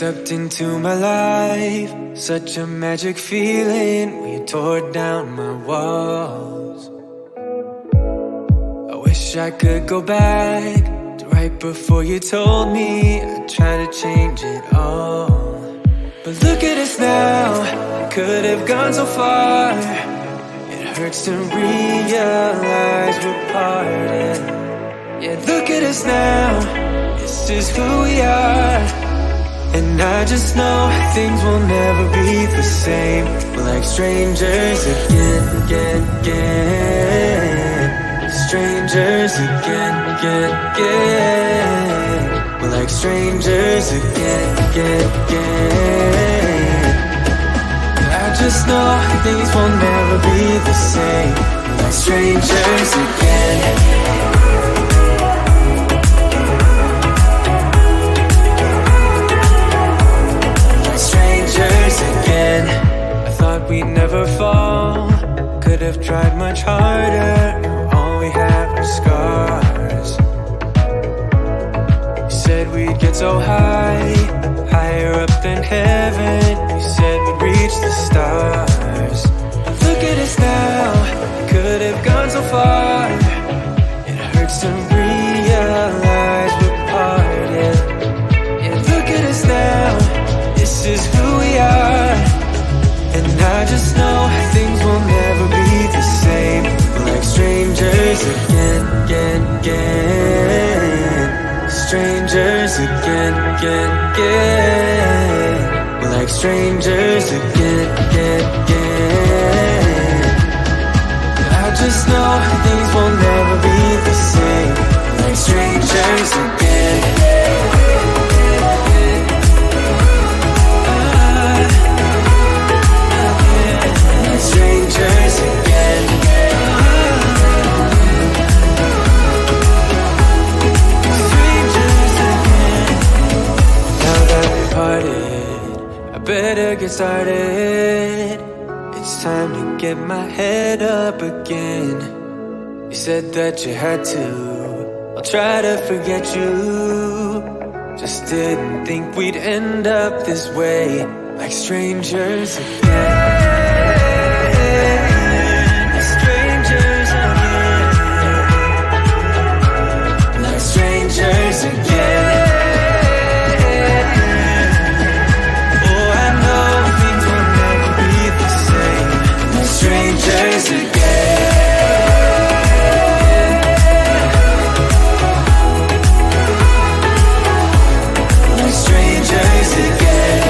stepped into my life, such a magic feeling when you tore down my walls. I wish I could go back to right before you told me I'd try to change it all. But look at us now, I could have gone so far. It hurts to realize we're parted. Yeah, look at us now, this is who we are. And I just know things will never be the same. We're like strangers again. Strangers again. We're like strangers again. I just know things will never be the same. We're like strangers again. Again, I thought we'd never fall. Could have tried much harder. Now all we have are scars. You said we'd get so high, higher up than heaven. You said we'd reach the stars. But look at us now, could have gone so far. It hurts to realize we're parted. Yeah, look at us now, this is who we are. And I just know things will never be the same. We're like strangers again. Strangers again. We're like strangers again. I just know things will never be the same. We're like strangers again. Strangers again. Strangers again. Now that we parted, I better get started. It's time to get my head up again. You said that you had to, I'll try to forget you. Just didn't think we'd end up this way, like strangers again. Strangers again. Oh, I know things will never be the same. Like strangers again. Like strangers again.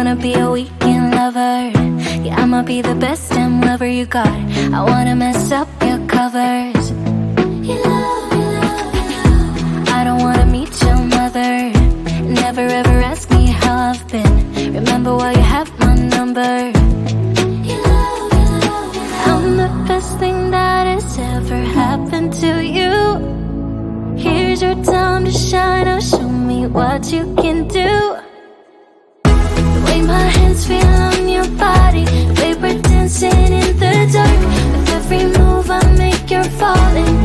wanna be a weekend lover. Yeah, I'ma be the best damn lover you got. I wanna mess up your covers. I don't wanna meet your mother. Never ever ask me how I've been. Remember while you have my number. I'm the best thing that has ever happened to you. Here's your time to shine. Now show me what you can do. The way my hands feel on your body, the way we're dancing in the dark. With every move I make, you're falling.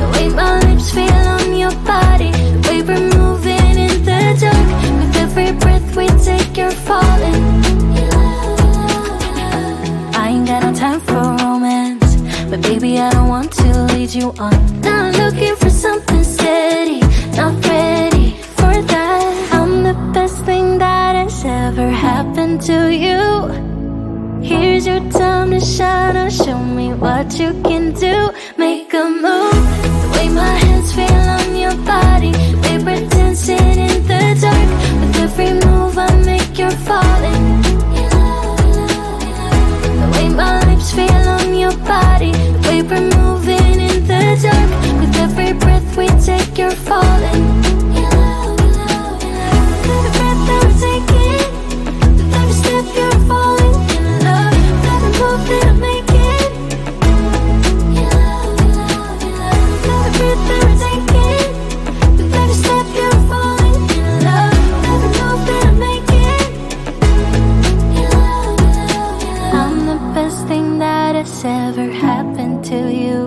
The way my lips feel on your body, the way we're moving in the dark. With every breath we take, you're falling. I ain't got no time for romance, but baby I don't want to lead you on. Now I'm looking for something steady, not ready for that. I'm the best thing that has ever happened to you. Here's your time to shine. Now show me what you can do. Make a move. The way my hands feel on your body, the way we're dancing in the dark. With every move I make, you're falling. The way my lips feel on your body, the way we're moving in the dark. With every breath we take, you're falling. Every breath that we're taking, with every step you're falling in love. With every move that I'm making, every breath that we're taking, with every step you're falling in love. With every move that I'm making, I'm the best thing that has ever happened to you.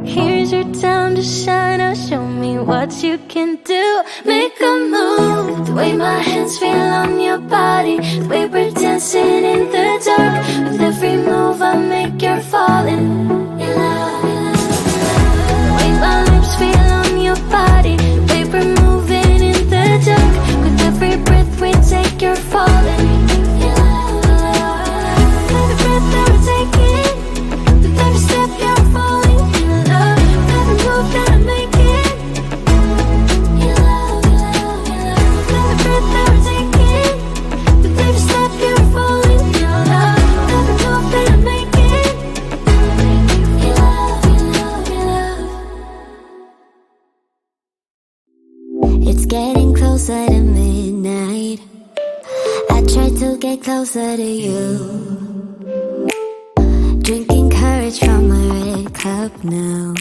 Here's your time to shine. Now show me what you can do. Make a move. The way my hands feel on your body, the way we're dancing in the dark. With every move I make, you're falling. The way my lips feel on your body, the way we're moving in the dark. With every breath we take, you're falling. Every breath that we're taking, with every step you're falling in love. With every move that I'm making, every breath that we're taking, with every step you're falling in love. With every move that I'm making, It's getting closer to midnight. I try to get closer to you. Drinking courage from my red cup now.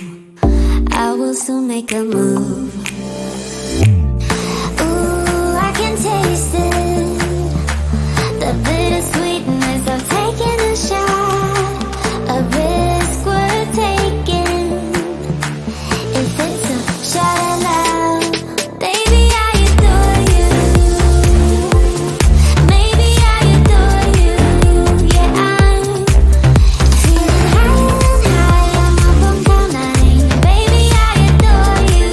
I will soon make a move. Ooh, I can taste it, the bittersweetness of taking a shot. A risk worth taking. If it's a shot at love, baby I adore you. Maybe I adore you. Yeah, I'm feeling high and high. I'm up on cloud nine. Baby I adore you.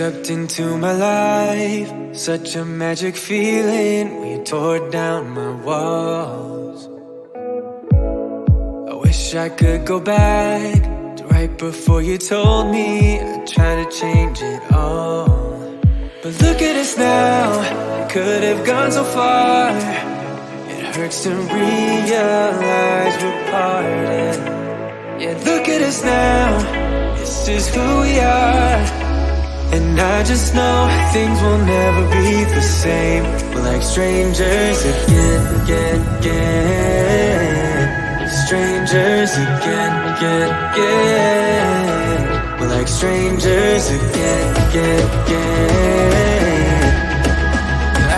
stepped into my life, such a magic feeling when you tore down my walls. I wish I could go back to right before you told me I'd try to change it all. But look at us now, I could have gone so far. It hurts to realize we're parted. Yeah, look at us now, this is who we are. And I just know things will never be the same. We're like strangers again. Strangers again. We're like strangers again.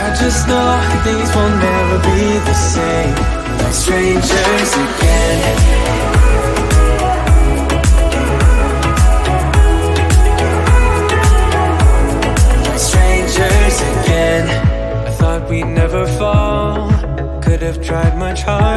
I just know things will never be the same. We're like strangers again. Again, I thought we'd never fall. Could have tried much harder.